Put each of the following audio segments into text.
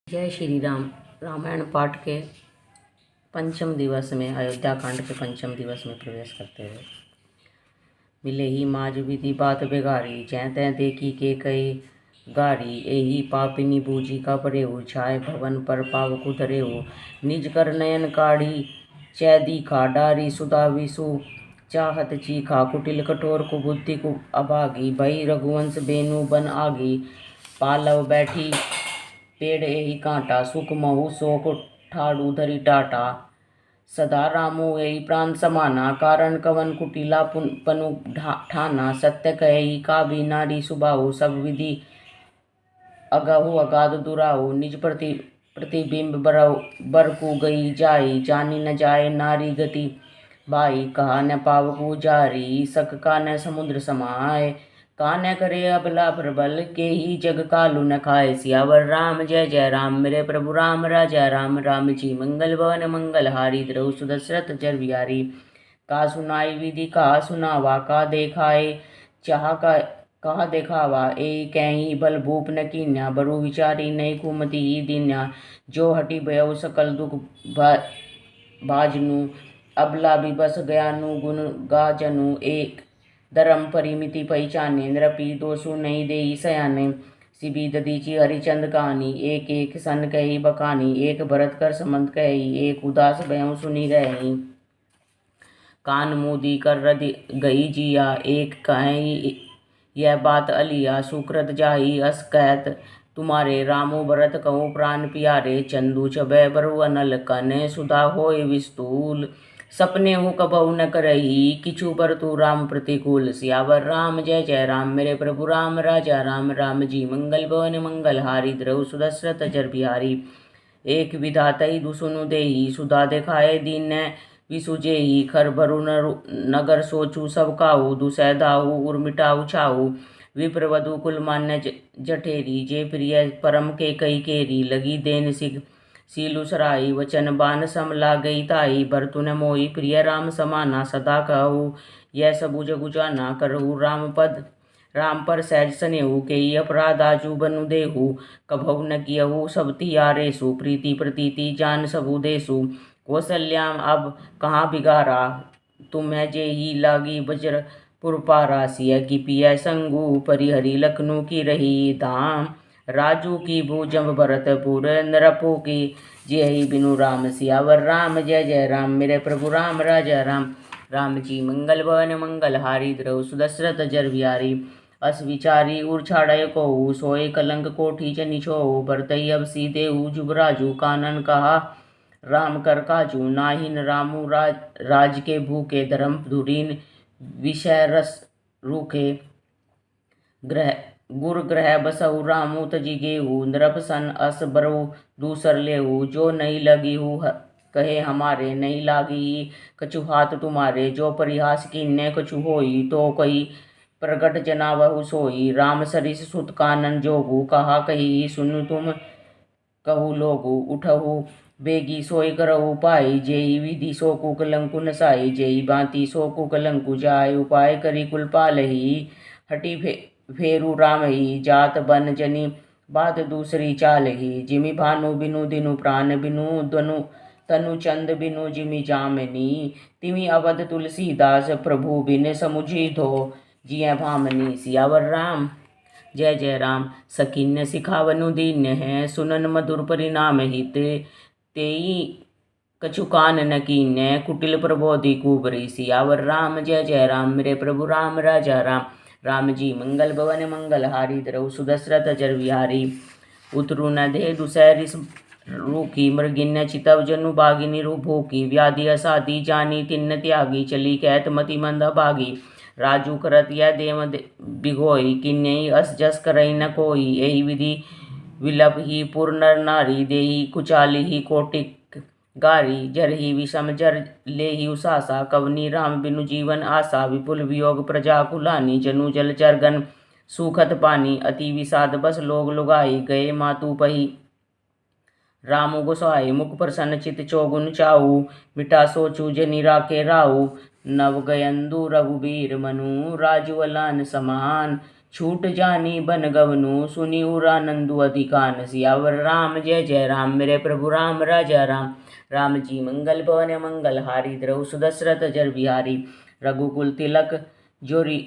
जय श्री राम। रामायण पाठ के पंचम दिवस में, अयोध्या कांड के पंचम दिवस में प्रवेश करते हुए मिले ही माज विधि बात बेगारी, जै तै देखी के कई गारी, एही पापिनी बूझी का परेऊ, छाय भवन पर पावकु धरेऊ, निज कर नयन काढ़ी चै दीखा, डारी सुधा विसु चाहत चीखा, कुटिल कठोर कुबुद्धि कु अभागी, भई रघुवंश बेनु बन आगी, पालव बैठी पेड़ एही कांटा, सुख महु शोक ठाड़ू धरी टाटा, सदा रामो एही प्राण समाना, कारण कवन कुटिला पनु ठाना, सत्य कही का भी नारी सुबाहु, सब विधि अगहु अगाध दुराहु, निज प्रतिबिंब बरकु गई जाई, जानी न जाए नारी गति भाई, कहा न पावकु जारी, सक का न समुद्र समाए, का न करे अबला प्रबल, के ही जग कालू न खाए। सियावर राम जय जय राम, मेरे प्रभु राम राजा राम, राम जी मंगल भवन मंगल हारी, द्रौ सुदशरथ चर बिहारी, का सुनाई विधि का सुनावा, का देखाए चाह का कहा देखावा, ए कहीं बल भूप न कीन्या, बरु विचारी नहीं कुमति ही दीन्या, जो हटी भयउ सकल दुख भाजनु, अबला भी बस गयानु गुण गाजनु, एक धर्म परिमिति पहचाने, नृपी दोषु नहीं देई सयाने, सिबी ददीची हरिचंद कहानी, एक एक सन कही बखानी, एक भरत कर समंत कही, एक उदास भयउ सुनी रही, कान मुदी कर रद गई जिया, एक कहीं यह बात अलिया, सुकृत जाही अस कहत तुम्हारे, रामो भरत कहूँ प्राण प्यारे, चंदू छबे बरु अनल, कने सुधा होय विस्तूल, सपने हूँ कबहु न करही, किछु पर तू राम प्रतिकूल। सियावर राम जय जय राम, मेरे प्रभु राम राजा राम, राम जी मंगल भवन मंगल हारी, द्रौ सुदशरथ चर बिहारी, एक विधातई दुसुनु देही, सुधा देखाए दीन विसुजेही, खर भरु नगर सोचू सब काहू, दुसै दाहू उर मिटाऊ छाऊ, विप्रवधु कुल मान्य जठेरी, जे प्रिय परम के कई केरी, लगी देन सिख सीलु सराई, वचन बान सम लागई ताई, भरतु न मोई प्रिय राम समाना, सदा कहू यह सबु जगु जाना, करहु राम पर सहज सनेहु, के अपराध आजू बनु देहु, कभऊ न कियहु सब तियारेसु, प्रीति प्रतीति जान सबु देसु, कौशल्याम अब कहाँ बिगारा, तुम्हें जे ही लागी वज्र पुरपारा, सिय की पिय संगु परिहरी, लखनऊ की रही धाम, राजू की भूजम भरतपुर, नरपु की जय बिनु राम। सियावर राम जय जय राम, मेरे प्रभु राम राजा राम, राम जी मंगल भवन मंगल हारी, द्रौ सुदशरथ जर बिहारी, अस विचारी उर छाड़य को, सोए कलंक कोठी जनि छो, भरतई अब सीधे जुबराजू, कानन कहा राम कर काजू, नाहिन रामू राज के भूखे, धर्म धुरीन विषय रस रूखे, गुर ग्रह बसहु रामू तजी गेहू, नृप सन अस बरऊ दूसर लेहू, जो नहीं लगी हूँ कहे हमारे, नहीं लागी कछु हाथ तुम्हारे, जो परिहास कीन्ने कछु होई, तो कही प्रगट जनावहु सोई, राम सरिस सुत कानन जोगू, कहा कही सुनु तुम कहू लोगू, उठहु बेगी सोई करहु पाई, जेई विधि सो कुकलंकु नसाई, जेई बाती सो कुकलंकु जाय, उपाय करी कुल पालही, हटी फेरू राम ही, जात बन जनी बात दूसरी चाल ही, जिमि भानु बिनु दिनु प्राण बिनु तनु चंद बिनु जिमि जामनी, तिमि अवध तुलसीदास प्रभु बिन समुझी धो जिय भामनी। सियावर राम जय जय राम, सकिन्य सिखावनु दीन्य है, सुनन मधुर परिणाम हित, तेई कछु कान न कीन्य, कुटिल प्रबोधि कुबरी। सियावर राम जय जय राम, मेरे प्रभु राम राजा राम, राम जी मंगल भवन मंगल हारी, द्रौ सुदशरथ चर बिहारी, उतरु न दे दुसैरिस रूखी, मृगिन्य चितव जनु बागिनी भूखी, व्याधि असाधी जानी तिन्न त्यागी, चली कहत मति मंद भागी, राजू करत यह देव बिगोई, किन्नई अस जस करई न कोई, यही विधि विलप ही पुर नर नारी, देही कुचाली ही कोटिक गारी, जर ही विषम जर ले ही उसासा, कवनी राम बिनु जीवन आशा, विपुल वियोग प्रजा कुलानी, जनु जल चरगन सूखत पानी, अति विषाद बस लोग लुगाई, गए मातु पही रामु गोसाई, मुख प्रसन्न चित चौगुन चाऊ, मिटा सोचू जनि राखे राऊ, नव गयंदु रघुबीर मनु, राजू अलान समान, छूट जानी बन गवनु सुनी उरा नंदु अधिकान। सियावर राम जय जय राम, मेरे प्रभु राम राजा राम। राम जी मंगल भवन मंगल हारी, द्रौ सुदशरथ जर बिहारी। रघुकुल तिलक जोरी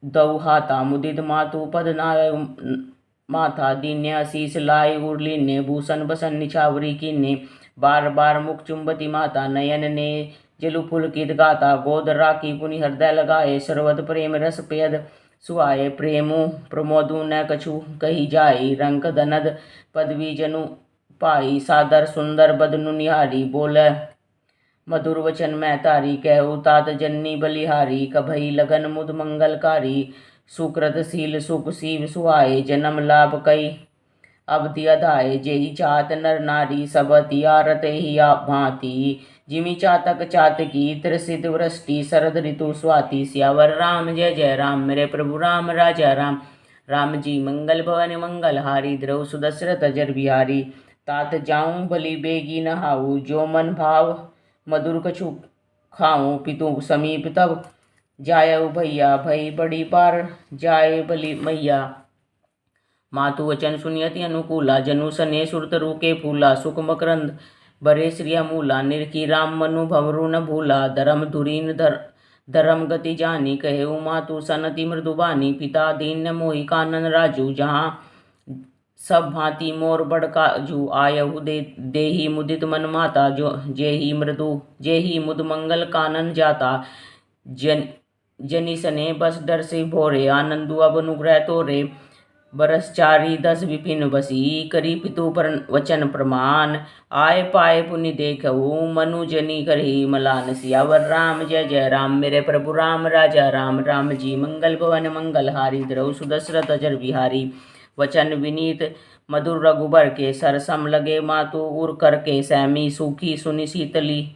दौ हाथा, मुदित मातु पद नाय माथा। दीन्य आशीष लाय उर्लिन्य, भूषण बसन निछावरी कीन्य। बार बार मुख चुंबती माता, नयन ने जलु पुलकित गाता। गोद राखी पुनि हृदय लगाए, सर्वद प्रेम रस पेद सुहाए। प्रेमु प्रमोदु न कछु कही जाई, रंक दनद पदवी जनु पाई। सादर सुंदर बदनु निहारी, बोले मधुर वचन मैं तारी। कहु तात जननी बलिहारी, कभई लगन मुद मंगलकारी। सुकृतशील सुख सीव सुहाए, जन्म लाभ कई अवधि अधाए। जेहि चाहत नर नारी, सब अति आरत ही भांति। जिमि चातक चातकी, त्रिसित वृष्टि शरद ऋतु स्वाति। सियावर राम जय जय राम, मेरे प्रभु राम राजा राम। राम जी मंगल भवन मंगल हारी, द्रौ सुदशरथ जर बिहारी। तात जाऊं बलि बेगी नहाऊ, जो मन भाव मधुर कछु खाऊं। पितु समीप तब जायऊ भैया, भई बड़ी बार जाए बलि मैया। मातु वचन सुनियति अनुकूला, जनु सने सुरतरु के फूला। सुख मकरंद बरे श्रिया मूला, निरखी राम मनु भंवरु न भूला। धर्म धुरीन धर्म गति जानी, कहेऊ मातु सनति मृदुबानी। पिता दीन मोहि कानन राजू, जहाँ सब भांति मोर बड़काजू। आयहु देहि मुदित मन माता, जो जेहि मुद मंगल कानन जाता। जनि सने बस डर से भोरे, आनंदु अब अनुग्रह तोरे। बरस चारी 10 विपिन बसी, करी पितु पर वचन प्रमाण। आय पाए पुनि देखऊ, मनु जनी करही मलान। सियावर राम जय जय राम, मेरे प्रभु राम राजा राम। राम जी मंगल भवन मंगल हारी, द्रौ सुदशरथ जर बिहारी। वचन विनीत मधुर रघुबर के, सरसम लगे मातु उर करके। सैमी सूखी सुनि शीतली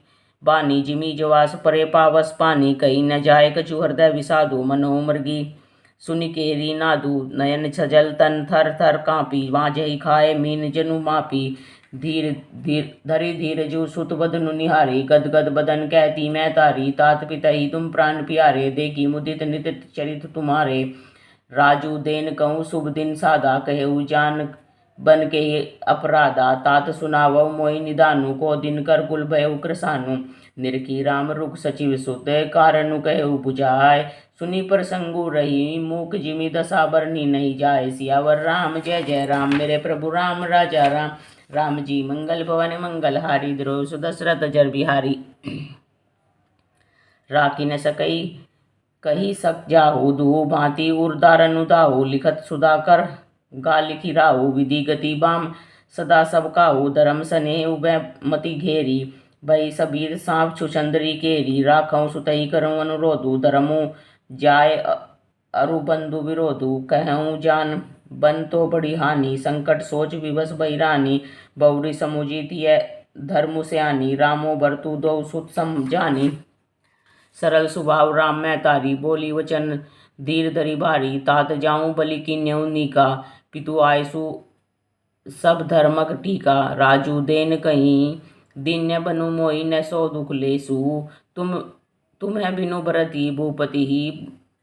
बानी, जिमी जवास परे पावस पानी। कही न जाय कछु हृदय विषादु, मनो मृगी सुनि केरी नादू। नयन सजल तन थर थर कांपी, वाजहि खाए मीन जनु मापी। धीर धरि धीर जू सुत बदनु निहारी, गदगद बदन कहती मैं तारी। तात पितहि तुम प्राण प्यारे, देखी मुदित नित चरित तुम्हारे। राजू देन कहूँ शुभ दिन सादा, कहेऊ जान बन के अपराधा। तात सुनावो मोहि निदानु, को दिन कर कुल भयउ कृसानु। निरखी राम रुख सचिव सुत, कारणु कहेऊ बुझाय। सुनी प्रसंगु रही, मूक जिमि दशा बरनी नहीं जाय। सियावर राम जय जय राम, मेरे प्रभु राम राजा राम। राम जी मंगल भवन मंगल हारी, द्रौ सुदशरथ जर बिहारी। राखी न सकई कही सक जाहु, दुहु भांति उर्दारन उदाहु। लिखत सुधाकर गा लिखी राहु, विधि गति बाम सदा सब काहू। धर्म सने उभय मति घेरी, भई सबीर सांप छुचंदरी केरी। राखऊं सुतई करऊं अनुरोधु, धर्मु जाय अरुबंधु विरोधु। कहऊं जान बन तो बड़ी हानि, संकट सोच विवश बहिरानी। बहुरी समुझी धर्मु स्यानी, रामो भरतु दो सुत समझानी। सरल स्वभाव राम मैं तारी, बोली वचन धीर धरि भारी। तात जाऊं बलि किन्यऊ नीका, पितु आयसु सब धर्मक टीका। राजू देन कहीं दीन्य बनु मोहि, न सो दुख लेसु। तुम्हें बिनु भरती भूपति ही,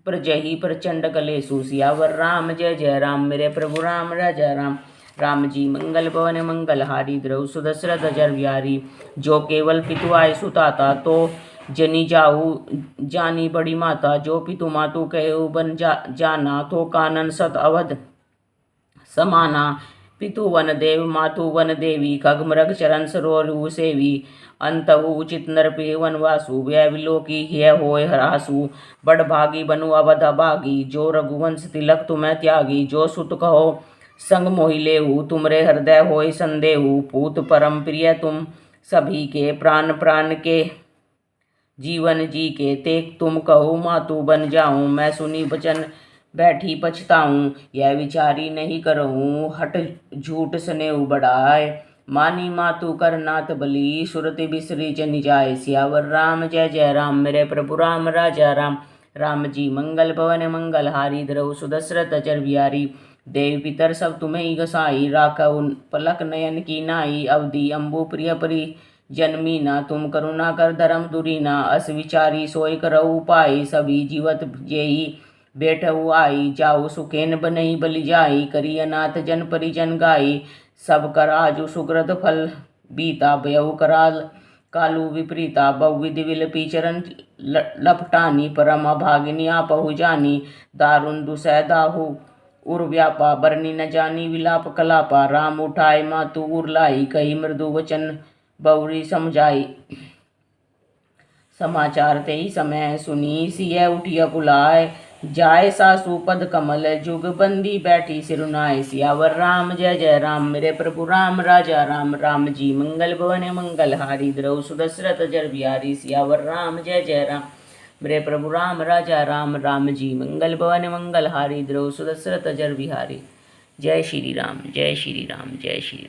प्रजहि प्रचंड कलेसु। सियावर राम जय जय राम, मेरे प्रभु राम राजा राम। राम जी मंगल भवन मंगल हारी, द्रौ सुदशरथ जर बिहारी। जो केवल पितु आयसु ताता, तो जनी जाहु जानी बड़ी माता। जो पितु मातु कहेऊ बन जाना, तो कानन सत अवध समाना। पितु वन देव मातु वन देवी, खग मृग चरण सरोरु सेवी। अंतहु उचित नरपे वनवासु, व्यय विलोकी हिय होय हरासु। बड़ भागी बनु अवध भागी, जो रघुवंश तिलक तुम्हें त्यागी। जो सुत कहो संग मोहि लेहु, तुमरे हृदय होय संदेहु। पूत परम प्रिय तुम सभी के, प्राण प्राण के जीवन जी के। तेक तुम कहो मातु बन जाऊं, मैं सुनी वचन बैठी पछताऊं। यह विचारी नहीं करऊं, हट झूठ स्नेहु बढ़ाए। मानी मातु कर नाथ बलि, सुरति बिसरी जनि जाय। सियावर राम जय जय राम, मेरे प्रभु राम राजा राम। राम जी मंगल भवन मंगल हारी, द्रौ सुदशरथ जर बिहारी। देव पितर सब तुम्हें ही गसाई, राखऊ पलक नयन की नाई। अवधि अम्बु प्रिय परि जन्मीना, तुम करुणा कर धर्म दुरीना। अस विचारी सोय करऊ पाई, सभी जीवत जेहि बैठऊ आई, जाऊ सुखेन बनई बलि जाई, करी अनाथ जन परिजन गाई, सब कर आजु सुग्रत फल बीता, भयऊ कराल कालू विपरीता, बहुविधि विलपी चरण लपटानी, परम अभागिनी आपहु जानी, दारुण दुसह दाहु उर व्यापा, बरनी न जानी विलाप कलापा, राम उठाए मातु उर लाई, कही मृदु वचन बहुरी समझाई, समाचार ते ही समय सुनी, सिय उठिया बुलाए, जाय सासु पद कमल, जुग बंदी बैठी सिरुनाए, सियावर राम जय जय राम, मेरे प्रभु राम राजा राम, राम जी मंगल भवन मंगल हारी, द्रौ सुदशरथ जर बिहारी, सियावर राम जय जय राम, मेरे प्रभु राम राजा राम, राम जी मंगल भवन मंगल हारी, द्रौ सुदशरथ जर बिहारी। जय श्री राम, जय श्री राम, जय श्री राम।